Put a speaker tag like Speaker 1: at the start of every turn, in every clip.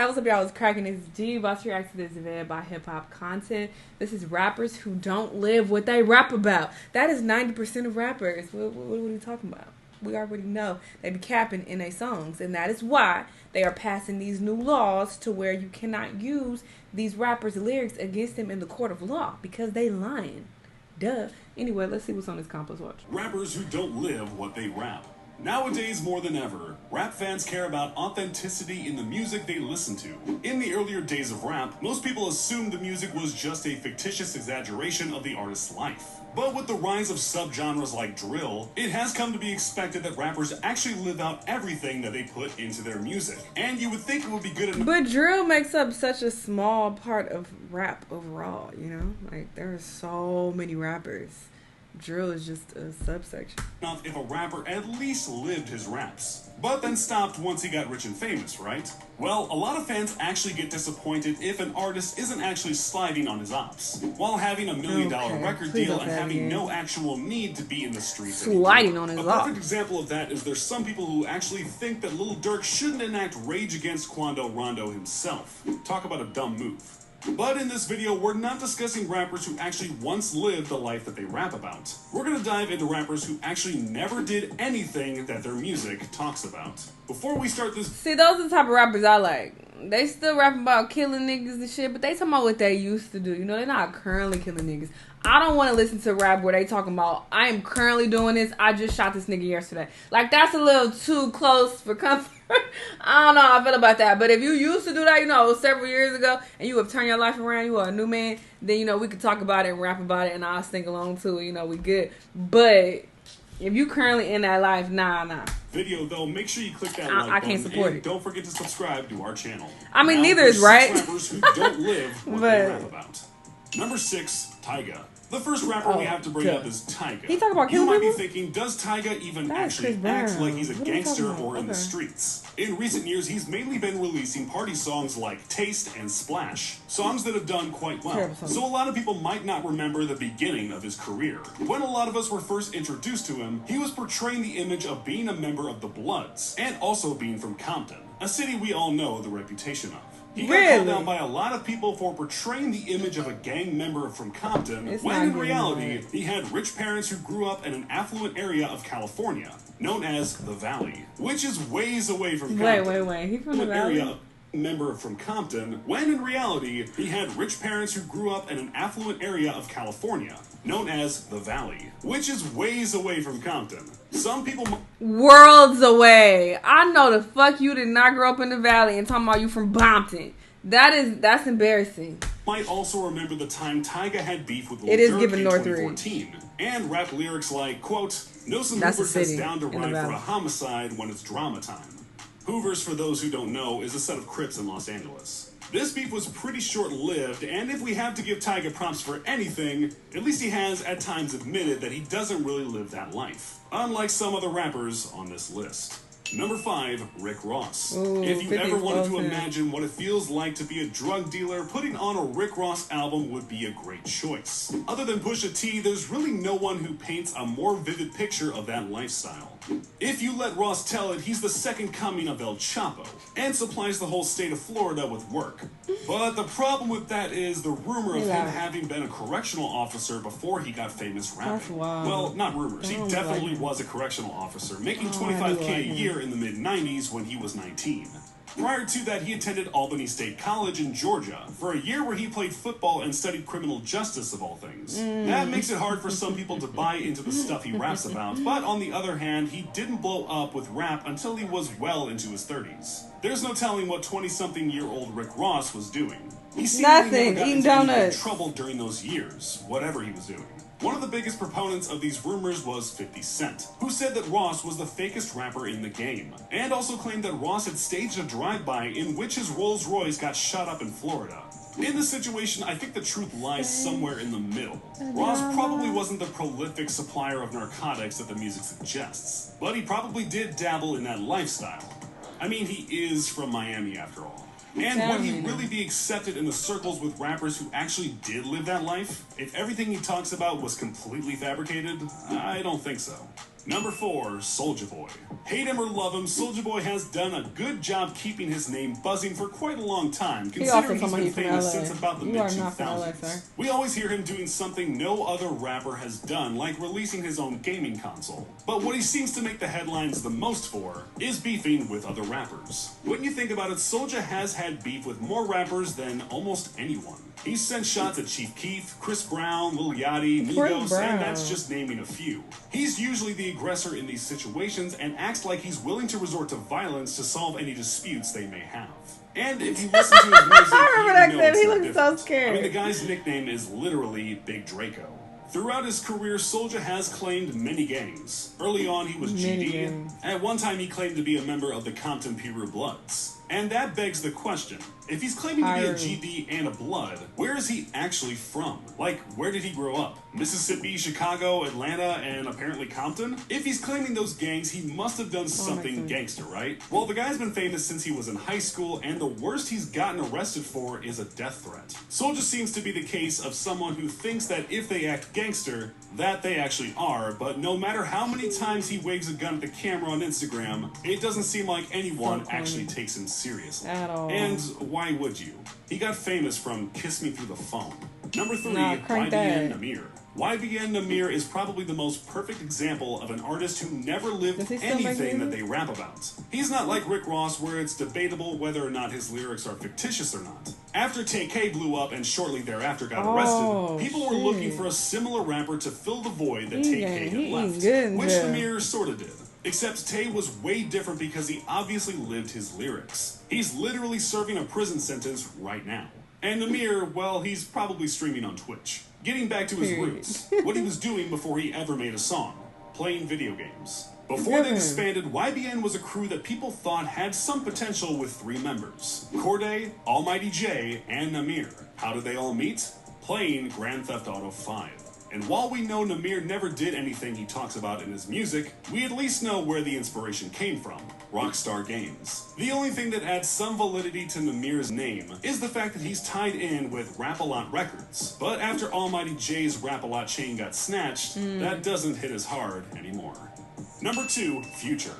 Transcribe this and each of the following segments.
Speaker 1: What's up, y'all? It's cracking. It's G. About to react to this video by hip hop content. This is rappers who don't live what they rap about. That is 90% of rappers. What are we talking about? We already know they be capping in their songs, and that is why they are passing these new laws to where you cannot use these rappers' lyrics against them in the court of law because they lying. Duh. Anyway, let's see what's on this Compass Watch.
Speaker 2: Rappers who don't live what they rap. Nowadays, more than ever, rap fans care about authenticity in the music they listen to. In the earlier days of rap, most people assumed the music was just a fictitious exaggeration of the artist's life. But with the rise of subgenres like drill, it has come to be expected that rappers actually live out everything that they put into their music. And you would think it would be good enough.
Speaker 1: But drill makes up such a small part of rap overall, you know? Like, there are so many rappers. Drill is just a subsection.
Speaker 2: If a rapper at least lived his raps, but then stopped once he got rich and famous, right? Well, a lot of fans actually get disappointed if an artist isn't actually sliding on his ops, while having $1 million record deal and having no actual need to be in the streets
Speaker 1: sliding on his ops.
Speaker 2: A perfect example of that is there's some people who actually think that Lil Durk shouldn't enact Rage Against Quando Rondo himself. Talk about a dumb move. But in this video, we're not discussing rappers who actually once lived the life that they rap about. We're gonna dive into rappers who actually never did anything that their music talks about. Before we start this...
Speaker 1: See, those are the type of rappers I like. They still rapping about killing niggas and shit, but they talking about what they used to do. You know, they're not currently killing niggas. I don't want to listen to rap where they talking about, I am currently doing this, I just shot this nigga yesterday. Like, that's a little too close for comfort. I don't know how I feel about that. But if you used to do that, you know, several years ago, and you have turned your life around, you are a new man, then, you know, we could talk about it and rap about it, and I'll sing along to it, you know, we good. But if you currently in that life, nah.
Speaker 2: Video though, make sure you click that like button.
Speaker 1: I can't support
Speaker 2: and
Speaker 1: it.
Speaker 2: Don't forget to subscribe to our channel.
Speaker 1: I mean,
Speaker 2: now,
Speaker 1: neither is right.
Speaker 2: Rappers who don't live what they rap about. Number 6, Tyga. The first rapper we have to bring up is Tyga.
Speaker 1: He talk about
Speaker 2: you
Speaker 1: killing
Speaker 2: might
Speaker 1: people?
Speaker 2: be thinking, does Tyga even actually act like he's a gangster or in the streets? In recent years, he's mainly been releasing party songs like Taste and Splash, songs that have done quite well. So a lot of people might not remember the beginning of his career. When a lot of us were first introduced to him, he was portraying the image of being a member of the Bloods, and also being from Compton, a city we all know the reputation of. He got called out by a lot of people for portraying the image of a gang member from Compton, when in reality, he had rich parents who grew up in an affluent area of California, known as the Valley, which is ways away from Compton.
Speaker 1: Wait. He from the Valley?
Speaker 2: Member from Compton, when in reality, he had rich parents who grew up in an affluent area of California, known as the Valley, which is ways away from Compton. Some people...
Speaker 1: Worlds away. I know the fuck you did not grow up in the Valley and talking about you from Bompton. That's embarrassing.
Speaker 2: Might also remember the time Tyga had beef with Lil Durk in 2014, and rap lyrics like, quote, "No some Hoover gets down to ride for a homicide when it's drama time." Hoovers, for those who don't know, is a set of Crips in Los Angeles. This beef was pretty short-lived, and if we have to give Tyga props for anything, at least he has at times admitted that he doesn't really live that life, unlike some other rappers on this list. Number 5, Rick Ross.
Speaker 1: Ooh,
Speaker 2: if you ever wanted to imagine what it feels like to be a drug dealer, putting on a Rick Ross album would be a great choice. Other than Pusha T, there's really no one who paints a more vivid picture of that lifestyle. If you let Ross tell it, he's the second coming of El Chapo, and supplies the whole state of Florida with work. But the problem with that is the rumor of him having been a correctional officer before he got famous rapping. Well, not rumors, he definitely was a correctional officer, making $25K a year in the mid-90s when he was 19. Prior to that, he attended Albany State College in Georgia for a year where he played football and studied criminal justice, of all things. That makes it hard for some people to buy into the stuff he raps about, but on the other hand, he didn't blow up with rap until he was well into his 30s. There's no telling what 20-something-year-old Rick Ross was doing. He seemingly never got into any trouble during those years, whatever he was doing. One of the biggest proponents of these rumors was 50 Cent, who said that Ross was the fakest rapper in the game, and also claimed that Ross had staged a drive-by in which his Rolls Royce got shot up in Florida. In this situation, I think the truth lies somewhere in the middle. Ross probably wasn't the prolific supplier of narcotics that the music suggests, but he probably did dabble in that lifestyle. I mean, he is from Miami after all. And would he really be accepted in the circles with rappers who actually did live that life? If everything he talks about was completely fabricated, I don't think so. Number 4, Soulja Boy. Hate him or love him, Soulja Boy has done a good job keeping his name buzzing for quite a long time, considering he's been famous since about the mid-2000s. We always hear him doing something no other rapper has done, like releasing his own gaming console. But what he seems to make the headlines the most for is beefing with other rappers. When you think about it, Soulja has had beef with more rappers than almost anyone. He's sent shots at Chief Keef, Chris Brown, Lil Yachty, Migos, and that's just naming a few. He's usually the aggressor in these situations and acts like he's willing to resort to violence to solve any disputes they may have. And if you listen to his music, you know it's no different.
Speaker 1: So scared.
Speaker 2: I mean, the guy's nickname is literally Big Draco. Throughout his career, Soulja has claimed many gangs. Early on, he was GD. At one time, he claimed to be a member of the Compton Piru Bloods. And that begs the question, if he's claiming to be a GD and a Blood, where is he actually from? Like, where did he grow up? Mississippi, Chicago, Atlanta, and apparently Compton? If he's claiming those gangs, he must have done something gangster, right? Well, the guy's been famous since he was in high school, and the worst he's gotten arrested for is a death threat. Soulja seems to be the case of someone who thinks that if they act gangster, that they actually are, but no matter how many times he waves a gun at the camera on Instagram, it doesn't seem like anyone actually takes him seriously.
Speaker 1: At all.
Speaker 2: And why would you? He got famous from Kiss Me Through the Phone. Number 3,
Speaker 1: YBN
Speaker 2: Nahmir. YBN Nahmir is probably the most perfect example of an artist who never lived anything that they rap about. He's not like Rick Ross, where it's debatable whether or not his lyrics are fictitious or not. After Tyga blew up and shortly thereafter got arrested, people were looking for a similar rapper to fill the void that Tyga had left, which Nahmir sort of did. Except Tay was way different because he obviously lived his lyrics. He's literally serving a prison sentence right now. And Nahmir, well, he's probably streaming on Twitch. Getting back to his roots, what he was doing before he ever made a song, playing video games. Before they disbanded, YBN was a crew that people thought had some potential with 3 members, Corday, Almighty J, and Nahmir. How did they all meet? Playing Grand Theft Auto 5. And while we know Nahmir never did anything he talks about in his music, we at least know where the inspiration came from. Rockstar Games. The only thing that adds some validity to Nahmir's name is the fact that he's tied in with Rap-A-Lot Records. But after Almighty J's Rap-A-Lot chain got snatched, that doesn't hit as hard anymore. Number 2, Future.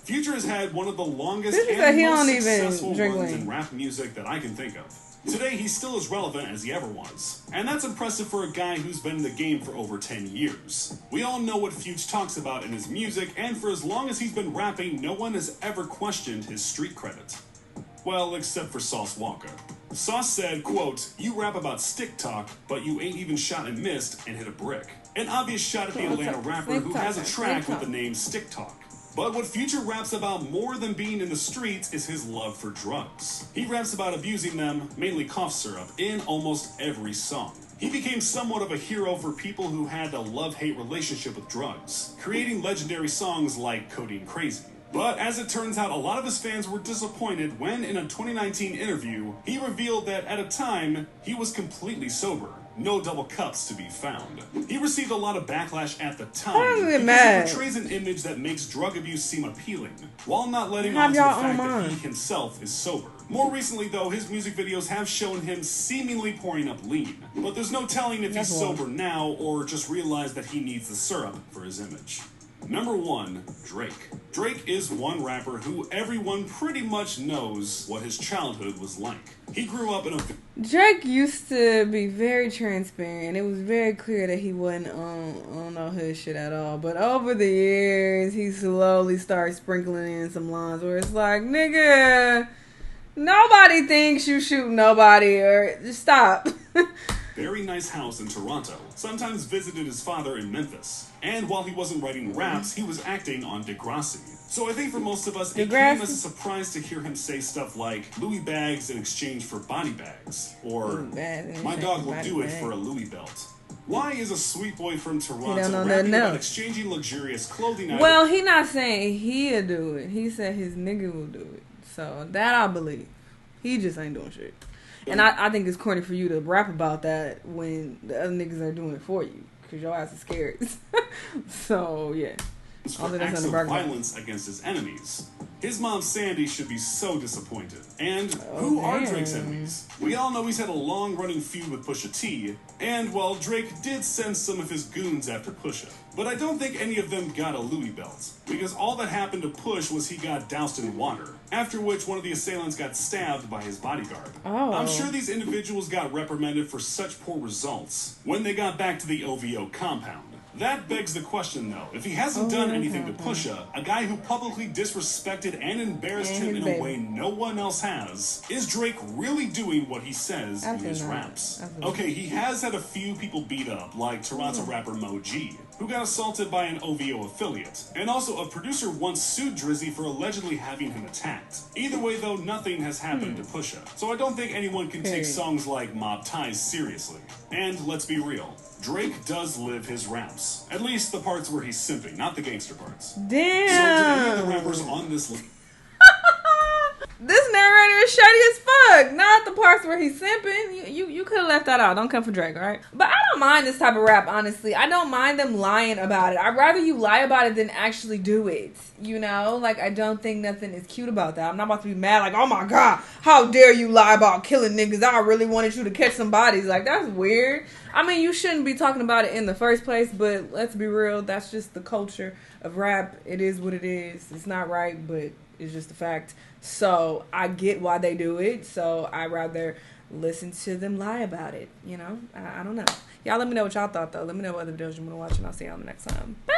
Speaker 2: Future has had one of the longest and most successful runs in rap music that I can think of. Today, he's still as relevant as he ever was. And that's impressive for a guy who's been in the game for over 10 years. We all know what Future talks about in his music, and for as long as he's been rapping, no one has ever questioned his street credit. Well, except for Sauce Walka. Sauce said, quote, "You rap about stick talk, but you ain't even shot and missed and hit a brick." An obvious shot at the Atlanta rapper who has a track with the name Stick Talk. But what Future raps about more than being in the streets is his love for drugs. He raps about abusing them, mainly cough syrup, in almost every song. He became somewhat of a hero for people who had a love-hate relationship with drugs, creating legendary songs like Codeine Crazy. But as it turns out, a lot of his fans were disappointed when, in a 2019 interview, he revealed that at a time, he was completely sober. No double cups to be found. He received a lot of backlash at the time because he portrays an image that makes drug abuse seem appealing, while not letting on to the fact that he himself is sober. More recently, though, his music videos have shown him seemingly pouring up lean, but there's no telling if he's sober now or just realized that he needs the syrup for his image. Number 1, Drake. Drake is one rapper who everyone pretty much knows what his childhood was like. He grew up in a...
Speaker 1: Drake used to be very transparent. It was very clear that he wasn't on no hood shit at all. But over the years, he slowly started sprinkling in some lines where it's like, nigga, nobody thinks you shoot nobody, or just stop.
Speaker 2: Very nice house in Toronto. Sometimes visited his father in Memphis. And while he wasn't writing raps, he was acting on Degrassi. So I think for most of us, it came as a surprise to hear him say stuff like Louis bags in exchange for body bags, or my dog will do it for a Louis belt. Why is a sweet boy from Toronto rapping about exchanging luxurious clothing items?
Speaker 1: Well, he not saying he'll do it. He said his nigga will do it. So that I believe. He just ain't doing shit. And I think it's corny for you to rap about that when the other niggas are doing it for you. Because your ass is scared. So, yeah.
Speaker 2: for acts of violence against his enemies. His mom Sandy should be so disappointed. And who are Drake's enemies? We all know he's had a long-running feud with Pusha T, and well, Drake did send some of his goons after Pusha. But I don't think any of them got a Louis belt, because all that happened to Push was he got doused in water, after which one of the assailants got stabbed by his bodyguard. I'm sure these individuals got reprimanded for such poor results when they got back to the OVO compound. That begs the question, though. If he hasn't done anything to Pusha, a guy who publicly disrespected and embarrassed him in a way no one else has, is Drake really doing what he says in his raps? Okay, he has had a few people beat up, like Toronto rapper Mo G, who got assaulted by an OVO affiliate, and also a producer once sued Drizzy for allegedly having him attacked. Either way, though, nothing has happened to Pusha, so I don't think anyone can take songs like Mob Ties seriously. And let's be real, Drake does live his raps. At least the parts where he's simping, not the gangster parts.
Speaker 1: Damn.
Speaker 2: So did any of the rappers on this list?
Speaker 1: This narrator is shady as fuck. Not the parts where he's simping. You could have left that out. Don't come for Drake, alright? But I don't mind this type of rap, honestly. I don't mind them lying about it. I'd rather you lie about it than actually do it. You know? Like, I don't think nothing is cute about that. I'm not about to be mad like, oh my god, how dare you lie about killing niggas? I really wanted you to catch some bodies. Like, that's weird. I mean, you shouldn't be talking about it in the first place, but let's be real. That's just the culture of rap. It is what it is. It's not right, but it's just a fact. So I get why they do it. So I'd rather listen to them lie about it. You know, I don't know. Y'all let me know what y'all thought, though. Let me know what other videos you want to watch, and I'll see y'all the next time. Bye.